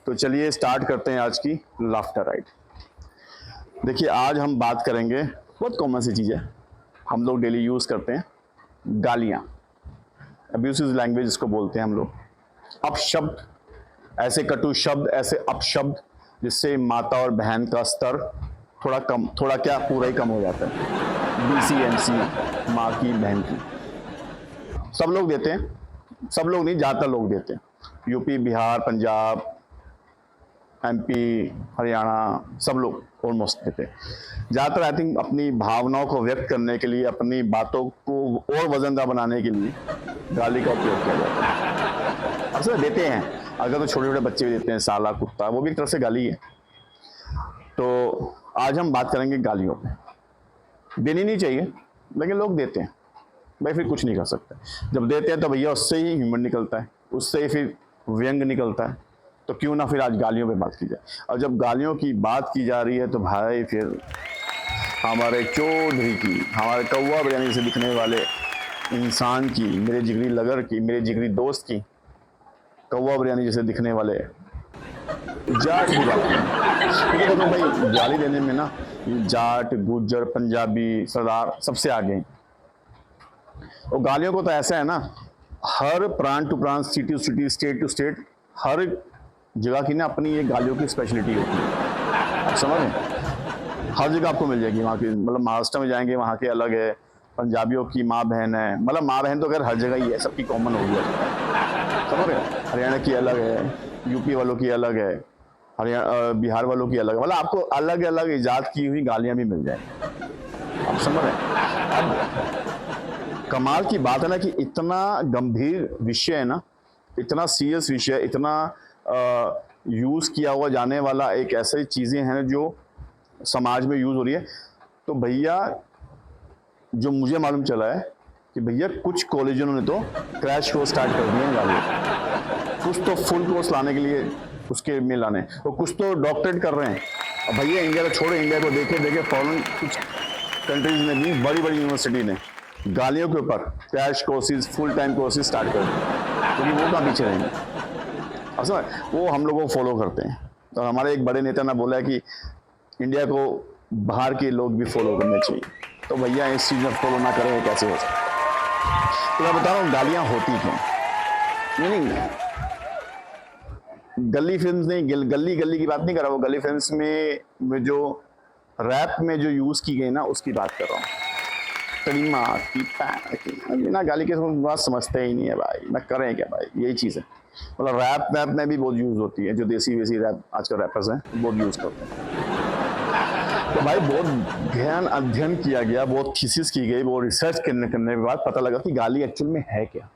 तो चलिए स्टार्ट करते हैं आज की लाफ्टर राइड। देखिए आज हम बात करेंगे, बहुत कॉमन सी चीज़ है, हम लोग डेली यूज़ करते हैं, गालियाँ, अब्यूसिव लैंग्वेज इसको बोलते हैं हम लोग। अपशब्द, ऐसे कटु शब्द, ऐसे अपशब्द जिससे माता और बहन का स्तर थोड़ा क्या पूरा ही कम हो जाता है। BCMC, माँ की बहन की, सब लोग देते हैं, सब लोग नहीं, ज़्यादातर लोग देते हैं। यूपी, बिहार, पंजाब, MP, हरियाणा, सब लोग ऑलमोस्ट देते हैं। ज़्यादातर आई थिंक अपनी भावनाओं को व्यक्त करने के लिए, अपनी बातों को और वजनदार बनाने के लिए गाली का उपयोग किया जाता है। अक्सर देते हैं, अगर तो छोटे छोटे बच्चे भी देते हैं, साला, कुत्ता, वो भी एक तरह से गाली है। तो आज हम बात करेंगे गालियों पे। देनी नहीं चाहिए लेकिन लोग देते हैं, भाई फिर कुछ नहीं कर सकते। जब देते हैं तो भैया उससे ही ह्यूमर निकलता है, उससे ही फिर व्यंग निकलता है, तो क्यों ना फिर आज गालियों पे बात की जाए। और जब गालियों की बात की जा रही है तो भाई फिर हमारे चौधरी की, हमारे कौवा बिरयानी से दिखने वाले इंसान की, मेरे जिगरी लगर की, मेरे जिगरी दोस्त की, कौवा बिरयानी जैसे दिखने वाले जाट की बात है। तो भाई गाली देने में ना जाट, गुज्जर, पंजाबी, सरदार सबसे आगे हैं। और गालियों को तो ऐसा है ना, हर प्रांत टू प्रांत, city to city, state to state, हर जगह की ना अपनी ये गालियों की स्पेशलिटी होती है। आप समझ रहे हैं, हर जगह आपको मिल जाएगी वहाँ की। मतलब महाराष्ट्र में जाएंगे वहाँ के अलग है, पंजाबियों की माँ बहन है, मतलब माँ बहन तो अगर हर जगह ही है, सबकी कॉमन हो गया, समझ रहे हैं। हरियाणा की अलग है, यूपी वालों की अलग है, बिहार वालों की अलग है, मतलब आपको अलग अलग इजाद की हुई गालियाँ भी मिल जाएंगी। आप समझ रहे हैं। अब कमाल की बात है ना कि इतना गंभीर विषय है ना, इतना सीरियस विषय, इतना यूज़ किया हुआ जाने वाला एक ऐसी चीज़ें हैं जो समाज में यूज़ हो रही है। तो भैया जो मुझे मालूम चला है कि भैया कुछ कॉलेजों ने तो क्रैश कोर्स स्टार्ट कर दिए हैं गालियों, कुछ तो फुल कोर्स लाने के लिए उसके में लाने, और कुछ तो डॉक्टरेट कर रहे हैं। और भैया इंडिया को छोड़े, इंडिया को देखे फॉरेन कुछ कंट्रीज में भी बड़ी बड़ी यूनिवर्सिटी ने गालियों के ऊपर crash courses, full time courses start कर दिए, क्योंकि वो कहाँ पीछे रहेंगे। अच्छा, वो हम लोगों को फॉलो करते हैं। और हमारे एक बड़े नेता ने बोला है कि इंडिया को बाहर के लोग भी फॉलो करने चाहिए। तो भैया इस चीज़ में फॉलो ना करें कैसे हो सकता है। तो मैं बता रहा हूँ गालियाँ होती क्यों। नहीं, गली फिल्म नहीं, गली गली की बात नहीं कर रहा, वो गली फिल्म में जो रैप में जो यूज़ की गई ना उसकी बात कर रहा हूँ। तरीमा की बिना गाली के बात समझते ही नहीं है भाई, ना करें क्या भाई, यही चीज़ है। मतलब रैप में भी बहुत यूज़ होती है, जो देसी वेसी रैप आजकल रैपर्स हैं बहुत यूज़ करते हैं। तो भाई बहुत गहन अध्ययन किया गया, बहुत थीसिस की गई, बहुत रिसर्च करने के बाद पता लगा कि गाली एक्चुअल में है क्या।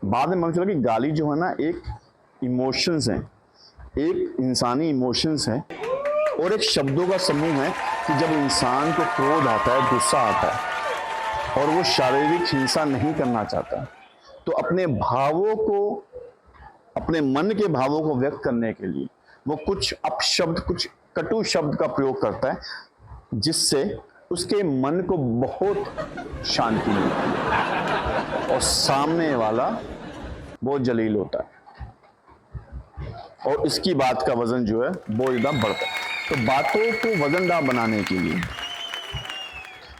बाद में मालूम चला कि गाली जो है ना एक इमोशंस हैं, एक इंसानी इमोशंस हैं, और एक शब्दों का समूह है कि जब इंसान को क्रोध आता है, गुस्सा आता है और वो शारीरिक हिंसा नहीं करना चाहता, तो अपने भावों को, अपने मन के भावों को व्यक्त करने के लिए वो कुछ अपशब्द, कुछ कटु शब्द का प्रयोग करता है, जिससे उसके मन को बहुत शांति मिलती है और सामने वाला बहुत जलील होता है, और इसकी बात का वजन जो है बहुत ज़्यादा बढ़ता है। तो बातों को वजनदार बनाने के लिए,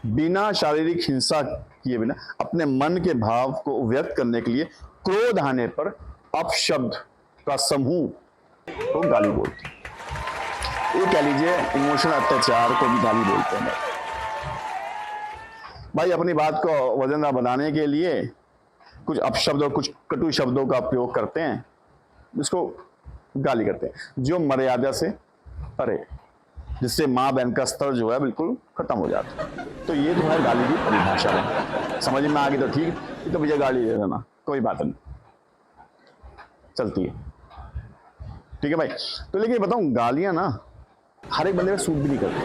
बिना शारीरिक हिंसा किए बिना अपने मन के भाव को व्यक्त करने के लिए, क्रोध आने पर अपशब्द का समूह को गाली बोलते हैं। ये कह लीजिए इमोशनल अत्याचार को भी गाली बोलते हैं। भाई अपनी बात को वजनदार बनाने के लिए कुछ अपशब्द और कुछ कटु शब्दों का प्रयोग करते हैं, जिसको गाली करते हैं, जो मर्यादा से परे, जिससे माँ बहन का स्तर जो है बिल्कुल खत्म हो जाता है। तो ये तो है गाली की परिभाषा में। समझ में आ गई तो ठीक, तो भैया गाली दे देना, कोई बात नहीं, चलती है, ठीक है भाई। तो लेकिन बताऊं, गालियां ना हर एक बंदे में सूट भी नहीं करती।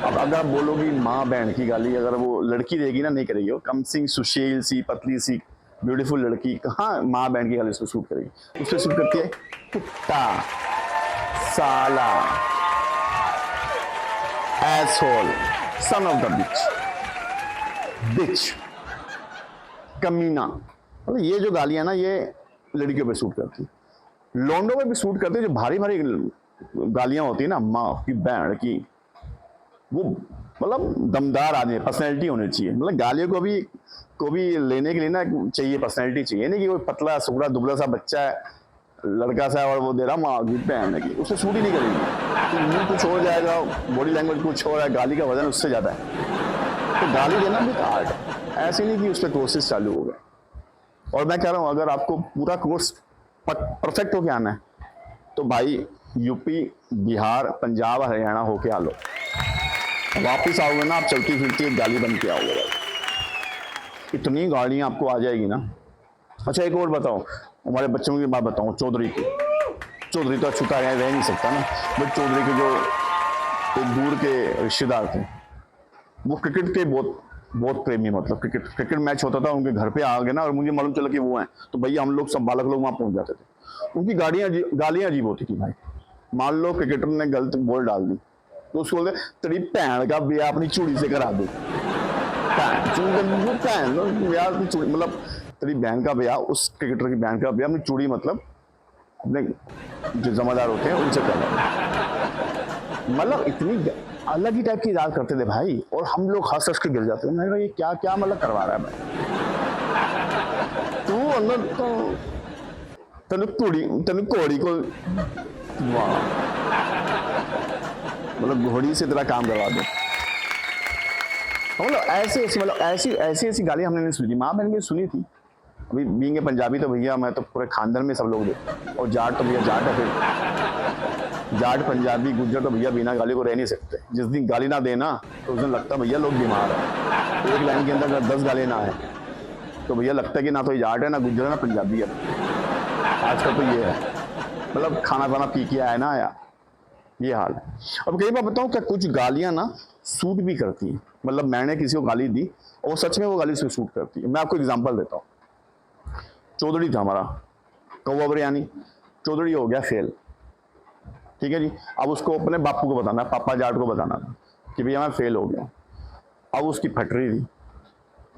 अब अगर आप बोलोगी माँ बहन की गाली अगर वो लड़की देगी ना, नहीं करेगी, वो कम सिंह, सुशील सी, पतली सी, ब्यूटीफुल लड़की कहाँ माँ बहन की गाली उसको सूट करेगी। उससे सूट करती है कुत्ता, साला, एसहोल, सन ऑफ द बिच, कमीना, मतलब ये जो गालियां ना ये लड़कियों पे सूट करती है। लौंडों में भी सूट करते हैं, जो भारी भारी गालियां होती है ना, माँ की बहन की, वो मतलब दमदार आदमी, पर्सनैलिटी होनी चाहिए। मतलब गालियों को भी लेने के लिए ना चाहिए पर्सनैलिटी चाहिए, नहीं कि कोई पतला सुगड़ा दुबला सा बच्चा है, लड़का सा है और वो दे रहा माँ की बहन की, उससे सूट ही नहीं करेगी। तो मुंह कुछ हो जाएगा, बॉडी लैंग्वेज कुछ हो रहा है, गाली का वजन उससे ज्यादा है। तो गाली देना भी आर्ट है, ऐसे नहीं कि उस पर कोर्सेज चालू हो गए। और मैं कह रहा हूँ अगर आपको पूरा कोर्स परफेक्ट होके आना है तो भाई यूपी, बिहार, पंजाब, हरियाणा होके आ लो। वापिस आओगे ना आप चलती फिरती एक गाली बन के आओगे भाई, इतनी गालियां आपको आ जाएगी ना। अच्छा एक और बताओ, हमारे बच्चों की बात बताऊँ, चौधरी की। चौधरी तो छूता रह नहीं सकता ना, बट चौधरी के जो एक दूर के रिश्तेदार थे, वो क्रिकेट के बहुत प्रेमी, मतलब क्रिकेट मैच होता था उनके घर पे आ गए ना, और मुझे मालूम चला कि वो हैं, तो भैया हम लोग सब बालक लोग वहां पहुंच जाते थे। उनकी गालियां अजीब होती थी भाई। मान लो क्रिकेटर ने गलत बॉल डाल दी तो उसको बोलते तेरी भैन का ब्याह अपनी चूड़ी से करा दो, मतलब तेरी बहन का ब्याह, उस क्रिकेटर की बहन का ब्याह अपनी चूड़ी, मतलब अपने जो जमादार होते हैं उनसे करवा। मतलब इतनी अलग ही टाइप की इजाजत करते थे भाई, और हम लोग हंस हंस के गिर जाते थे। मैंने कहा ये क्या क्या मतलब करवा रहा है भाई तू, अंदर तो तेन घोड़ी को, वाह, मतलब घोड़ी से तेरा काम करवा दो। मतलब ऐसी गालियां हमने नहीं सुनी थी, माँ बहन की सुनी थी। अभी बीइंग पंजाबी तो भैया मैं तो पूरे खानदान में सब लोग देते, और जाट तो भैया जाट है, फिर जाट पंजाबी गुज्जर तो भैया बिना गाली को रह नहीं सकते। जिस दिन गाली ना देना तो उस दिन लगता भैया लोग बीमार है। तो एक लाइन के अंदर अगर 10 गाली ना है तो भैया लगता है कि ना तो जाट है, ना गुज्जर है, ना पंजाबी है। आजकल तो ये है, मतलब खाना पाना पी के आया ना आया, ये हाल है। अब कई बार बताऊं क्या, कुछ गालियां ना सूट भी करती हैं। मतलब मैंने किसी को गाली दी और सच में वो गाली से सूट करती है। मैं आपको एग्जांपल देता हूँ। चौधरी था हमारा, कौवा बिरयानी, चौधरी हो गया फेल, ठीक है जी। अब उसको अपने बापू को बताना, पापा जाट को बताना था कि भैया मैं फेल हो गया। अब उसकी फट रही थी,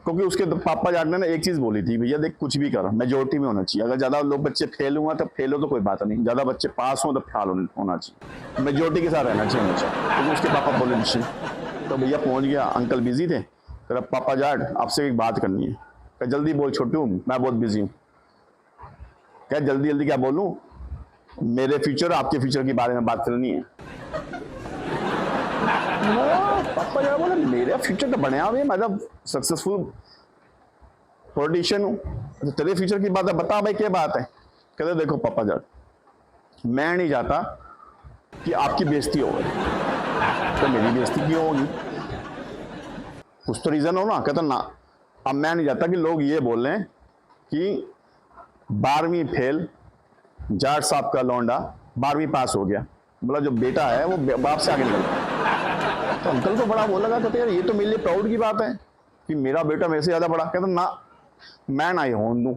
क्योंकि उसके पापा जाट ने ना एक चीज बोली थी, भैया देख कुछ भी कर मेजोरिटी में होना चाहिए। अगर ज्यादा लोग बच्चे फेल हुआ तो फेल हो तो कोई बात नहीं, ज्यादा बच्चे पास हो तो फेल होना चाहिए, मेजोरिटी के साथ रहना चाहिए हमेशा। क्योंकि उसके पापा पॉलिटिशियन। तो भैया पहुंच गया, अंकल बिजी थे, तेरा पापा जाट आपसे एक बात करनी है। क्या जल्दी बोल छोटू, मैं बहुत बिजी हूँ। क्या जल्दी जल्दी क्या बोलूं, मेरे फ्यूचर आपके फ्यूचर के बारे में बात करनी है। पापा जाट बोले मेरा फ्यूचर तो बने हुए, मतलब सक्सेसफुल पॉलिटिशियन हूँ, तो तेरे फ्यूचर की बात है, बता भाई क्या बात है। कहते देखो पापा जाट, मैं नहीं चाहता कि आपकी बेइज्जती हो गई, तो मेरी बेइज्जती क्यों होगी, कुछ तो रीजन हो ना। कहता ना, अब मैं नहीं चाहता कि लोग ये बोल रहे हैं कि 12वीं फेल, जाट साहब का लौंडा 12वीं पास हो गया, मतलब जो बेटा है वो बाप से आगे निकल गया। तो अंकल को बड़ा वो लगा, कहते यार ये तो मेरे लिए प्राउड की बात है कि मेरा बेटा मेरे से ज्यादा बड़ा। कहता ना, मैं ना होने दूं,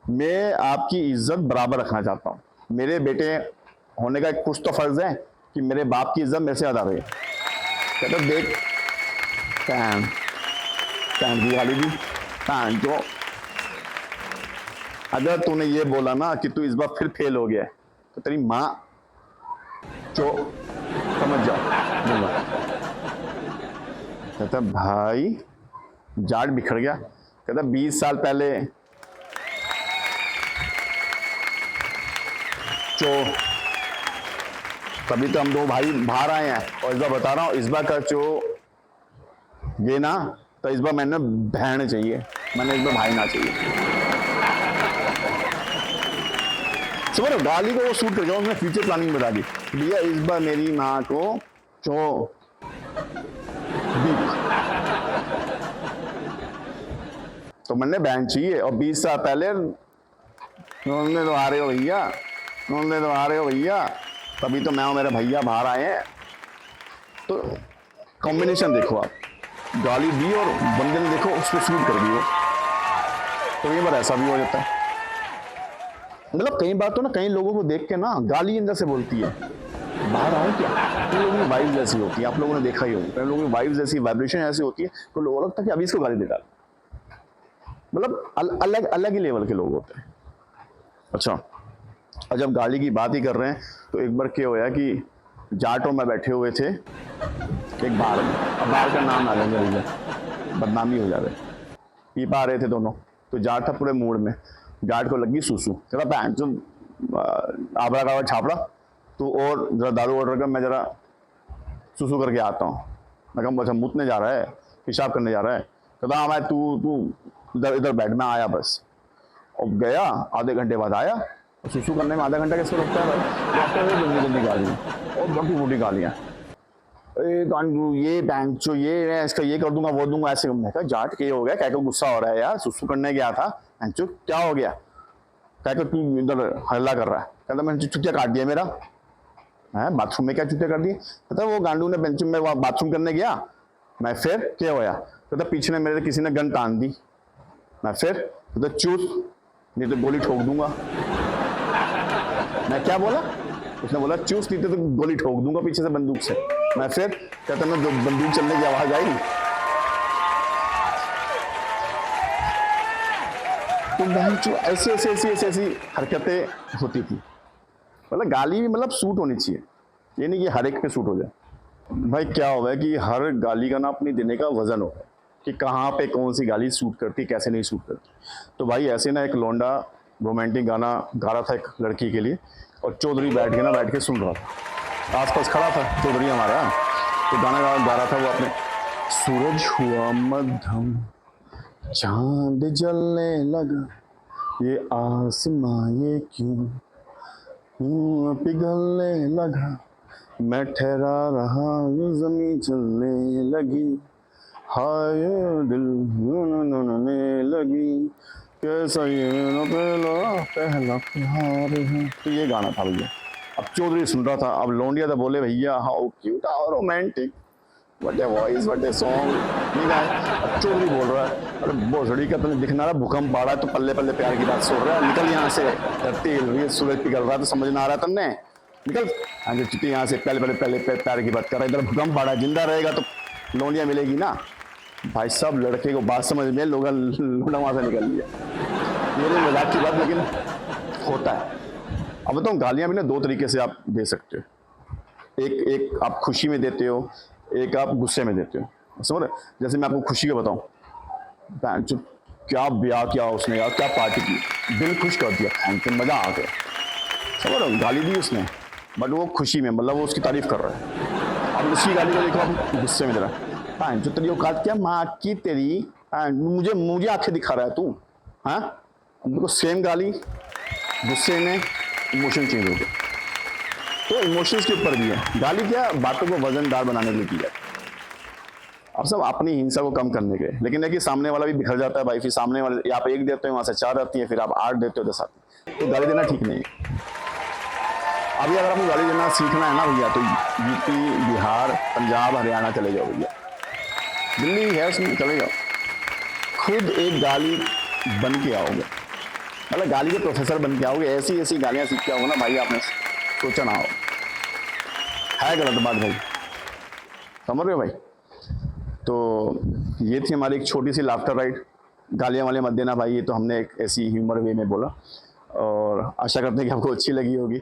मैं आपकी इज्जत बराबर रखना चाहता हूँ। मेरे बेटे होने का कुछ तो फर्ज है कि मेरे बाप की इज्जत मेरे से ज्यादा रहे। कहता देख की गाली दी, जो अगर तूने ये बोला ना कि तू इस बार फिर फेल हो गया तो तेरी माँ जो समझ जाओ बोला। कहता भाई जाट बिखर गया। कहता 20 साल पहले तभी तो हम दो भाई बाहर आए हैं, और इस बार बता रहा हूं, इस बार का ये ना, तो इस बार मैंने बहन चाहिए, मैंने इस बार भाई ना चाहिए। समझ गाली को वो सूट कर जाओ, उसने फ्यूचर प्लानिंग बता दी, भैया इस बार मेरी माँ को तो मैंने बहन चाहिए। और 20 साल पहले नोंदने तो आ रहे हो भैया, नोंदने तो आ रहे हो भैया, तभी तो मैं और मेरे भैया बाहर आए हैं। तो कॉम्बिनेशन देखो आप, गाली दी और बंदे ने देखो उसको सूट कर दी हो, तो ये बार ऐसा भी हो जाता है। मतलब कई बार तो ना कई लोगों को देख के ना गाली अंदर से बोलती है, बाहर आऊं क्या, उन लोगों की वाइब्स ऐसी होती है, आप लोगों ने देखा ही होगा, लोगों की वाइब्स ऐसी, वाइब्रेशन ऐसी होती है, तो लोगों को लगता है कि अभी इसको गाली दे डाल। मतलब अलग अलग ही लेवल के लोग होते हैं। अच्छा और जब गाली की बात ही कर रहे हैं तो एक बार क्या होया कि जाट और मैं बैठे हुए थे एक बार में। अब बार का नाम ना लेंगे भैया, बदनामी हो जाए। पी पा रहे थे दोनों, तो जाट था पूरे मूड में। जाट को लगी सूसू, कहता पैंट जो आबरा का छापड़ा तू और जरा दारू ऑर्डर कर, मैं जरा सूसू करके आता हूँ। मैं कहा अच्छा मुतने जा रहा है, पेशाब करने जा रहा है? कहता हाँ मैं तू तू इधर इधर बैठ, में आया बस। और गया, आधे घंटे बाद आया। सूसू करने में आधा घंटा कैसे लगता है भाई? डॉक्टर ने गंदी गंदी गालियाँ और मोटी मोटी गालियाँ, ये बैंक जो ये मैं इसका ये कर दूंगा वो दूंगा ऐसे। मैं कहा जाट के हो गया, क्या गुस्सा हो रहा है यार? सुसु करने गया था, क्या हो गया? क्या तू इधर हल्ला कर रहा है? कहता मैंने चुटिया काट दिया मेरा है बाथरूम में। क्या चुटिया कर दी? कहता वो गांडू ने बेंच में वहाँ बाथरूम करने गया, मैं फिर क्या होया? कहता पीछे ने मेरे किसी ने गन तान दी, मैं फिर कहता चूस नहीं तो गोली ठोक दूंगा। मैं क्या बोला? उसने बोला चूस नहीं तो गोली ठोक दूंगा पीछे से बंदूक से। मैं फिर कहता मैं बंदूक चलने की आवाज आई तो ऐसी ऐसी ऐसी ऐसी ऐसी हरकतें होती थी। मतलब गाली भी मतलब सूट होनी चाहिए, ये नहीं कि हर एक पे सूट हो जाए। भाई क्या हो गया कि हर गाली का ना अपनी देने का वजन होगा कि कहाँ पे कौन सी गाली सूट करती, कैसे नहीं सूट करती। तो भाई ऐसे ना एक लौंडा रोमांटिक गाना गा रहा था एक लड़की के लिए, और चौधरी बैठ के सुन रहा था, आसपास खड़ा था चौधरी हमारा, तो गाना गा रहा था वो अपने। सूरज हुआ मध्यम, चांद जलने लगा, ये आसमां ये क्यों पिघलने लगा, मैं ठहरा रहा जमीन चलने लगी, हाय दिल ननने लगी, कैसा ये पहला प्यार है। तो ये गाना था भैया। अब चौधरी सुन रहा था, अब लौंडिया तो बोले भैया how cute how romantic, what a voice what a song. नहीं गाए। अब चौधरी बोल रहा है अरे भोसड़ी का तुम्हें दिखना रहा भूकंप आ रहा है तो पल्ले पल्ले प्यार की बात सुन रहा है, निकल यहाँ से, धरती हिल रही है सूरज पिघल रहा है तो समझ ना आ रहा तुमने, निकल चिट्ठी यहाँ से, पहले प्यार की बात कर रहा है, इधर भूकंप आ रहा है, जिंदा रहेगा तो लौंडिया मिलेगी ना। भाई साहब लड़के को बात समझ में, लोग लौंडा वहाँ से निकल लिया। मेरे मजाक की बात लेकिन होता है। अब बताऊँ गालियाँ भी ना दो तरीके से आप दे सकते हो, एक आप खुशी में देते हो, एक आप गुस्से में देते हो। समझ रहे? जैसे मैं आपको खुशी का बताऊँ, क्या ब्याह किया उसने यार, क्या पार्टी की, दिल खुश कर दिया, मजा आ गया। समझ रहे? गाली दी उसने बट वो खुशी में, मतलब वो उसकी तारीफ कर रहा है। अब उसकी गाली को देखो आप गुस्से में दे रहा है, जो तेरी औकात क्या माँ की तेरी, मुझे आंखें दिखा रहा है तू, हाँ? देखो सेम गाली गुस्से में इमोशन चेंज हो गया। तो इमोशंस के ऊपर भी है गाली, क्या बातों को वजनदार बनाने के लिए किया। अब सब अपनी हिंसा को कम करने के, लेकिन है कि सामने वाला भी बिखर जाता है भाई, फिर सामने वाले आप एक देते हो वहां से 4 आती है, फिर आप 8 देते हो 10 आती है, तो गाली देना ठीक नहीं है। अभी अगर आपको गाली देना सीखना है ना भैया तो यूपी बिहार पंजाब हरियाणा चले जाओ भैया, दिल्ली है उसमें चले जाओ, खुद एक गाली बन के आओगे, मतलब गाली के प्रोफेसर बन के आओगे, ऐसी ऐसी गालियाँ सीख के आओगे ना भाई, आपने सोचा ना हो। है गलत बात भाई, समझ रहे हो भाई? तो ये थी हमारी एक छोटी सी लाफ्टर राइड। गालियाँ वाले मत देना भाई, ये तो हमने एक ऐसी ह्यूमर वे में बोला, और आशा करते हैं कि आपको अच्छी लगी होगी।